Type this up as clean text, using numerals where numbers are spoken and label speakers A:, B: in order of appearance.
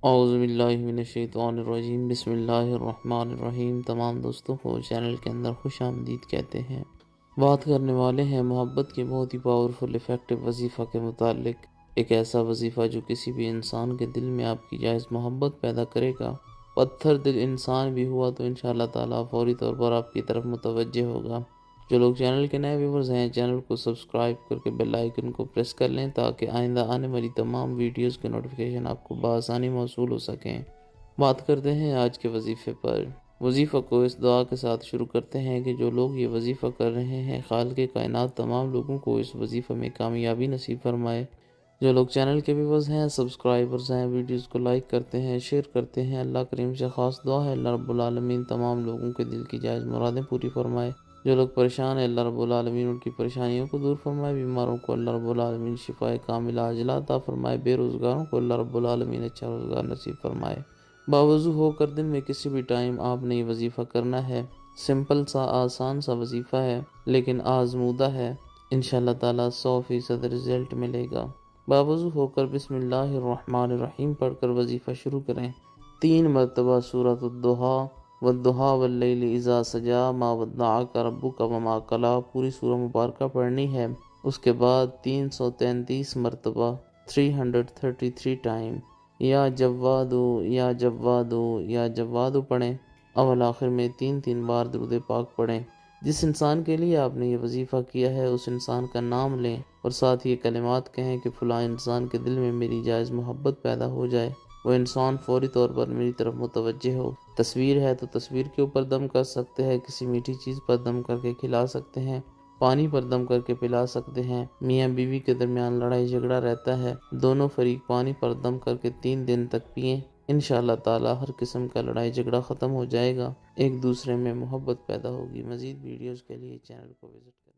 A: اعوذ باللہ من الشیطان الرجیم، بسم اللہ الرحمن الرحیم۔ تمام دوستوں کو چینل کے اندر خوش آمدید کہتے ہیں۔ بات کرنے والے ہیں محبت کے بہت ہی پاورفل افیکٹو وظیفہ کے متعلق۔ ایک ایسا وظیفہ جو کسی بھی انسان کے دل میں آپ کی جائز محبت پیدا کرے گا۔ پتھر دل انسان بھی ہوا تو انشاءاللہ تعالیٰ فوری طور پر آپ کی طرف متوجہ ہوگا۔ جو لوگ چینل کے نئے ویورز ہیں، چینل کو سبسکرائب کر کے بیل آئیکن کو پریس کر لیں تاکہ آئندہ آنے والی تمام ویڈیوز کے نوٹیفیکیشن آپ کو بآسانی موصول ہو سکیں۔ بات کرتے ہیں آج کے وظیفے پر۔ وظیفہ کو اس دعا کے ساتھ شروع کرتے ہیں کہ جو لوگ یہ وظیفہ کر رہے ہیں، خالق کائنات تمام لوگوں کو اس وظیفے میں کامیابی نصیب فرمائے۔ جو لوگ چینل کے ویورز ہیں، سبسکرائبرز ہیں، ویڈیوز کو لائک کرتے ہیں، شیئر کرتے ہیں، اللہ کریم سے خاص دعا ہے اللہ رب العالمین تمام لوگوں کے دل کی جائز مرادیں پوری فرمائے۔ جو لوگ پریشان ہیں، اللہ رب العالمین ان کی پریشانیوں کو دور فرمائے۔ بیماروں کو اللہ رب العالمین شفائے کاملہ عاجلہ عطا فرمائے۔ بے روزگاروں کو اللہ رب العالمین اچھا روزگار نصیب فرمائے۔ باوضو ہو کر دن میں کسی بھی ٹائم آپ نے یہ وظیفہ کرنا ہے۔ سمپل سا آسان سا وظیفہ ہے لیکن آزمودہ ہے۔ انشاءاللہ تعالیٰ 100% رزلٹ ملے گا۔ باوضو ہو کر بسم اللہ الرحمن الرحیم پڑھ کر وظیفہ شروع کریں۔ 3 مرتبہ سورۃ الضحیٰ والضحیٰ واللیل اذا سجا ما ودعک ربک وما قلی پوری سورہ مبارکہ پڑھنی ہے۔ اس کے بعد 333 مرتبہ 333 ٹائم یا جوادو یا جوادو یا جوادو پڑھیں۔ اول آخر میں 3 بار درود پاک پڑھیں۔ جس انسان کے لیے آپ نے یہ وظیفہ کیا ہے اس انسان کا نام لیں اور ساتھ یہ کلمات کہیں کہ فلاں انسان کے دل میں میری جائز محبت پیدا ہو جائے، وہ انسان فوری طور پر میری طرف متوجہ ہو۔ تصویر ہے تو تصویر کے اوپر دم کر سکتے ہیں، کسی میٹھی چیز پر دم کر کے کھلا سکتے ہیں، پانی پر دم کر کے پلا سکتے ہیں۔ میاں بیوی کے درمیان لڑائی جھگڑا رہتا ہے، دونوں فریق پانی پر دم کر کے 3 دن تک پئیں، انشاءاللہ تعالی ہر قسم کا لڑائی جھگڑا ختم ہو جائے گا، ایک دوسرے میں محبت پیدا ہوگی۔ مزید ویڈیوز کے لیے چینل کو وزٹ کریں۔